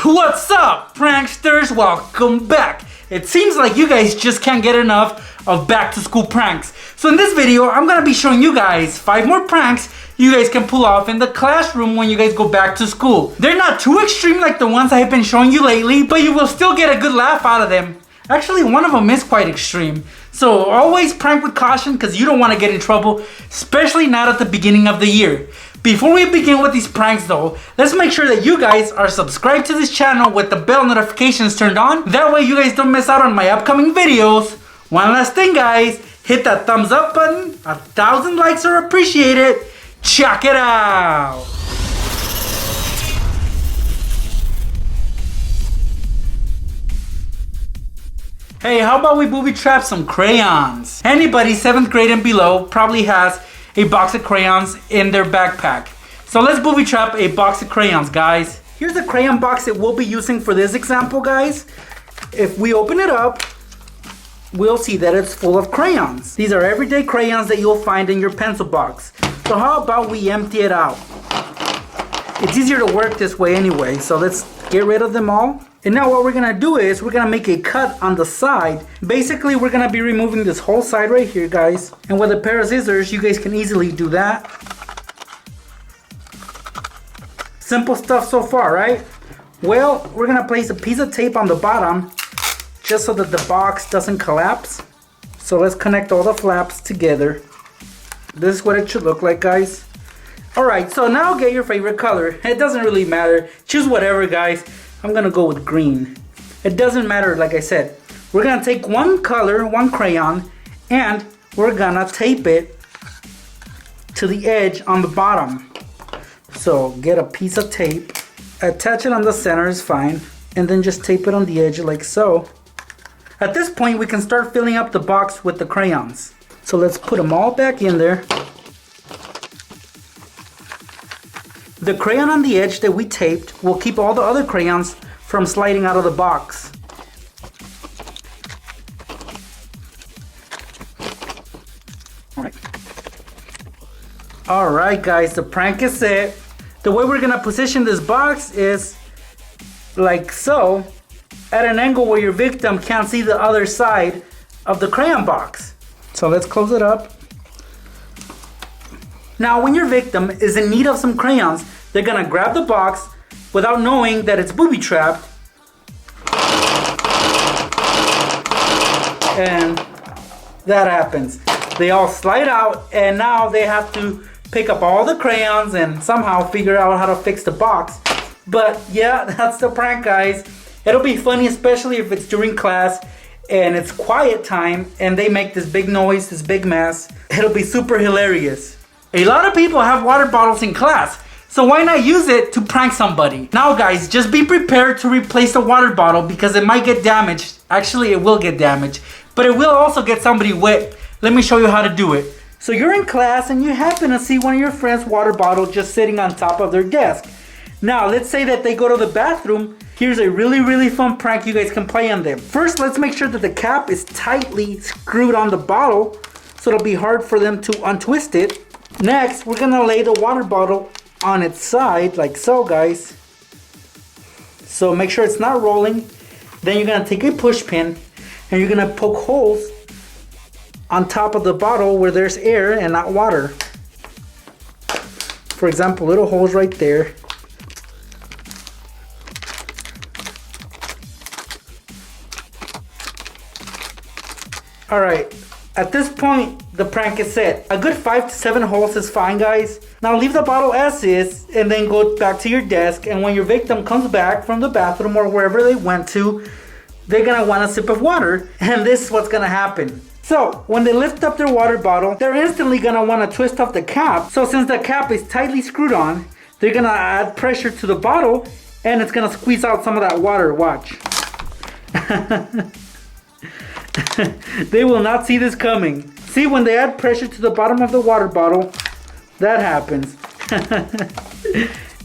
What's up, pranksters? Welcome back. It seems like you guys just can't get enough of back to school pranks. So in this video, I'm gonna be showing you guys 5 more pranks you guys can pull off in the classroom when you guys go back to school. They're not too extreme like the ones I have been showing you lately, but you will still get a good laugh out of them. Actually, one of them is quite extreme. So always prank with caution because you don't want to get in trouble, especially not at the beginning of the year. Before we begin with these pranks though, let's make sure that you guys are subscribed to this channel with the bell notifications turned on. That way you guys don't miss out on my upcoming videos. One last thing guys, hit that thumbs up button. 1,000 likes are appreciated. Check it out. Hey, how about we booby trap some crayons? Anybody 7th grade and below probably has a box of crayons in their backpack. So let's booby trap a box of crayons, guys. Here's the crayon box that we'll be using for this example, guys. If we open it up, we'll see that it's full of crayons. These are everyday crayons that you'll find in your pencil box. So how about we empty it out? It's easier to work this way anyway, so let's get rid of them all. And now what we're gonna do is we're gonna make a cut on the side. Basically, we're gonna be removing this whole side right here, guys. And with a pair of scissors, you guys can easily do that. Simple stuff so far, right? Well, we're gonna place a piece of tape on the bottom just so that the box doesn't collapse. So let's connect all the flaps together. This is what it should look like, guys. Alright, so now get your favorite color. It doesn't really matter. Choose whatever, guys. I'm gonna go with green. It doesn't matter, like I said. We're gonna take one color, one crayon, and we're gonna tape it to the edge on the bottom. So get a piece of tape, attach it on the center is fine, and then just tape it on the edge like so. At this point, we can start filling up the box with the crayons. So let's put them all back in there. The crayon on the edge that we taped will keep all the other crayons from sliding out of the box. Alright guys, the prank is set. The way we're gonna position this box is like so, at an angle where your victim can't see the other side of the crayon box. So let's close it up. Now when your victim is in need of some crayons, they're gonna grab the box without knowing that it's booby trapped. And that happens. They all slide out and now they have to pick up all the crayons and somehow figure out how to fix the box. But yeah, that's the prank, guys. It'll be funny, especially if it's during class and it's quiet time and they make this big noise, this big mess. It'll be super hilarious. A lot of people have water bottles in class, so why not use it to prank somebody? Now guys, just be prepared to replace the water bottle because it might get damaged. Actually, it will get damaged, but it will also get somebody wet. Let me show you how to do it. So you're in class and you happen to see one of your friends' water bottle just sitting on top of their desk. Now, let's say that they go to the bathroom. Here's a really fun prank you guys can play on them. First, let's make sure that the cap is tightly screwed on the bottle so it'll be hard for them to untwist it. Next, we're gonna lay the water bottle on its side, like so, guys. So make sure it's not rolling. Then you're gonna take a push pin and you're gonna poke holes on top of the bottle where there's air and not water. For example, little holes right there. Alright. At this point, the prank is set. A good 5 to 7 holes is fine, guys. Now leave the bottle as is and then go back to your desk, and when your victim comes back from the bathroom or wherever they went to, they're gonna want a sip of water, and this is what's gonna happen. So, when they lift up their water bottle, they're instantly gonna wanna twist off the cap. So since the cap is tightly screwed on, they're gonna add pressure to the bottle and it's gonna squeeze out some of that water, watch. They will not see this coming. See, when they add pressure to the bottom of the water bottle, that happens.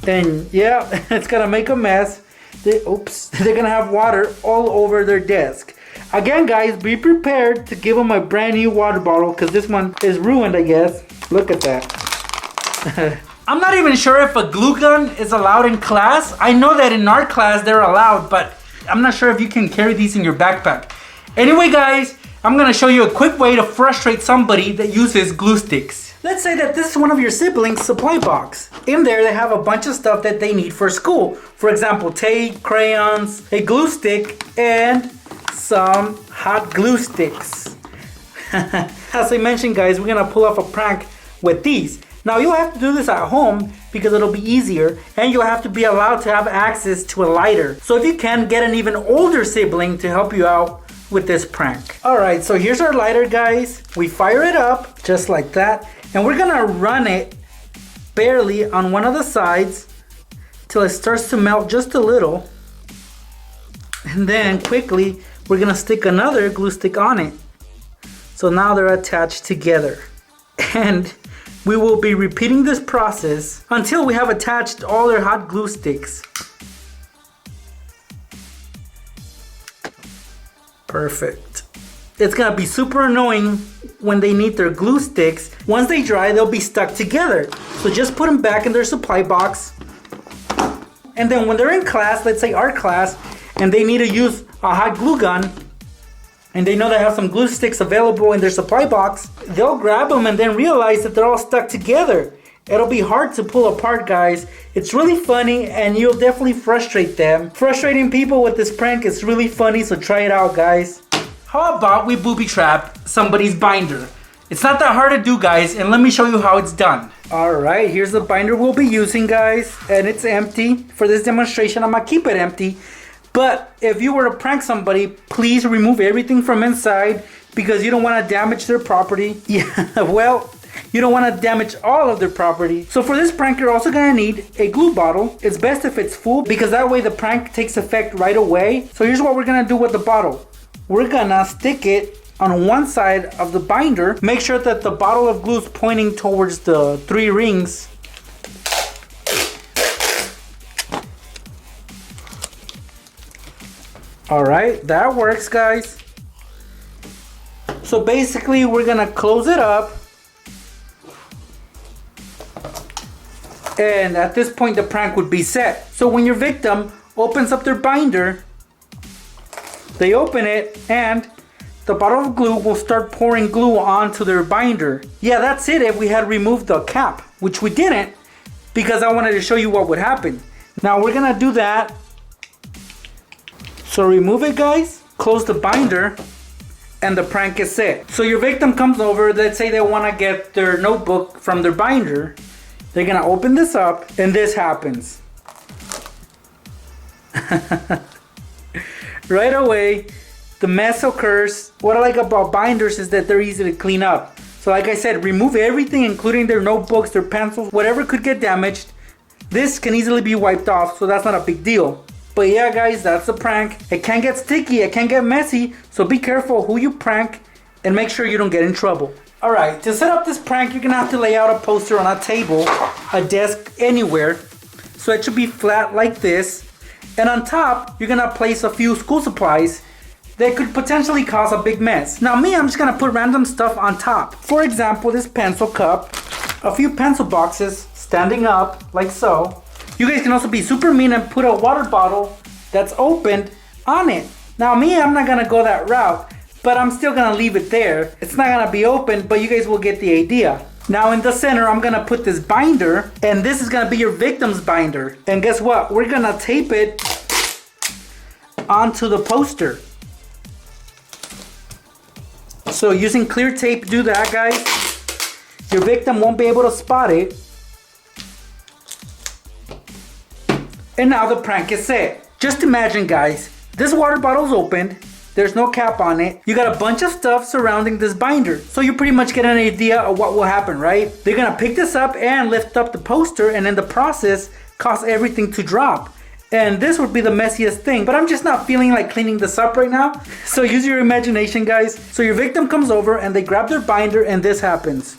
And yeah, it's gonna make a mess. They're gonna have water all over their desk. Again, guys, be prepared to give them a brand new water bottle because this one is ruined, I guess. Look at that. I'm not even sure if a glue gun is allowed in class. I know that in our class they're allowed, but I'm not sure if you can carry these in your backpack. Anyway, guys, I'm gonna show you a quick way to frustrate somebody that uses glue sticks. Let's say that this is one of your siblings' supply box. In there, they have a bunch of stuff that they need for school. For example, tape, crayons, a glue stick, and some hot glue sticks. As I mentioned, guys, we're gonna pull off a prank with these. Now, you'll have to do this at home because it'll be easier, and you'll have to be allowed to have access to a lighter. So if you can, get an even older sibling to help you out with this prank. Alright, so here's our lighter, guys. We fire it up just like that, and we're gonna run it barely on one of the sides till it starts to melt just a little, and then quickly we're gonna stick another glue stick on it. So now they're attached together, and we will be repeating this process until we have attached all their hot glue sticks. Perfect. It's gonna be super annoying when they need their glue sticks. Once they dry, they'll be stuck together. So just put them back in their supply box. And then when they're in class, let's say art class, and they need to use a hot glue gun, and they know they have some glue sticks available in their supply box, they'll grab them and then realize that they're all stuck together. It'll be hard to pull apart, guys. It's really funny, and you'll definitely frustrate them. Frustrating people with this prank is really funny, so try it out, guys. How about we booby trap somebody's binder? It's not that hard to do, guys, and let me show you how it's done. Alright, here's the binder we'll be using, guys, and it's empty. For this demonstration, I'm gonna keep it empty. But if you were to prank somebody, please remove everything from inside because you don't want to damage their property. Yeah, well, you don't want to damage all of their property. So for this prank, you're also going to need a glue bottle. It's best if it's full because that way the prank takes effect right away. So here's what we're going to do with the bottle. We're going to stick it on one side of the binder. Make sure that the bottle of glue is pointing towards the 3 rings. Alright, that works, guys. So basically, we're gonna close it up. And at this point, the prank would be set. So when your victim opens up their binder, they open it and the bottle of glue will start pouring glue onto their binder. Yeah, that's it if we had removed the cap, which we didn't because I wanted to show you what would happen. Now we're gonna do that. So remove it, guys, close the binder, and the prank is set. So your victim comes over, let's say they want to get their notebook from their binder. They're going to open this up, and this happens. Right away, the mess occurs. What I like about binders is that they're easy to clean up. So like I said, remove everything, including their notebooks, their pencils, whatever could get damaged. This can easily be wiped off, so that's not a big deal. But yeah, guys, that's a prank. It can get sticky, it can get messy, so be careful who you prank and make sure you don't get in trouble. Alright, to set up this prank, you're gonna have to lay out a poster on a table, a desk, anywhere. So it should be flat like this. And on top, you're gonna place a few school supplies that could potentially cause a big mess. Now me, I'm just gonna put random stuff on top. For example, this pencil cup, a few pencil boxes standing up like so. You guys can also be super mean and put a water bottle that's opened on it. Now me, I'm not gonna go that route, but I'm still gonna leave it there. It's not gonna be open, but you guys will get the idea. Now in the center, I'm gonna put this binder, and this is gonna be your victim's binder. And guess what? We're gonna tape it onto the poster. So using clear tape, do that, guys. Your victim won't be able to spot it. And now the prank is set. Just imagine, guys, this water bottle's opened. There's no cap on it. You got a bunch of stuff surrounding this binder. So you pretty much get an idea of what will happen, right? They're gonna pick this up and lift up the poster, and in the process, cause everything to drop. And this would be the messiest thing, but I'm just not feeling like cleaning this up right now. So use your imagination, guys. So your victim comes over and they grab their binder, and this happens.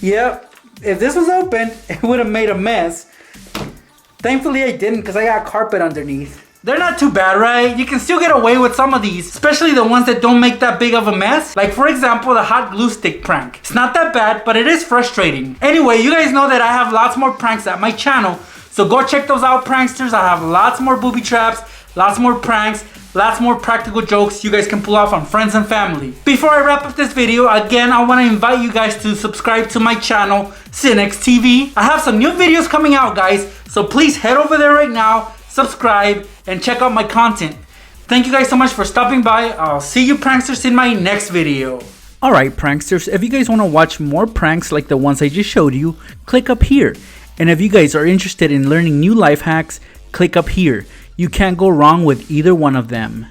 Yep. If this was open, it would have made a mess. Thankfully I didn't, because I got carpet underneath. They're not too bad, right? You can still get away with some of these, especially the ones that don't make that big of a mess. Like for example, the hot glue stick prank. It's not that bad, but it is frustrating. Anyway, you guys know that I have lots more pranks at my channel, so go check those out, pranksters. I have lots more booby traps, lots more pranks, lots more practical jokes you guys can pull off on friends and family. Before I wrap up this video, again, I want to invite you guys to subscribe to my channel, Cinex TV. I have some new videos coming out, guys, so please head over there right now, subscribe, and check out my content. Thank you guys so much for stopping by. I'll see you pranksters in my next video. Alright pranksters, if you guys want to watch more pranks like the ones I just showed you, click up here. And if you guys are interested in learning new life hacks, click up here. You can't go wrong with either one of them.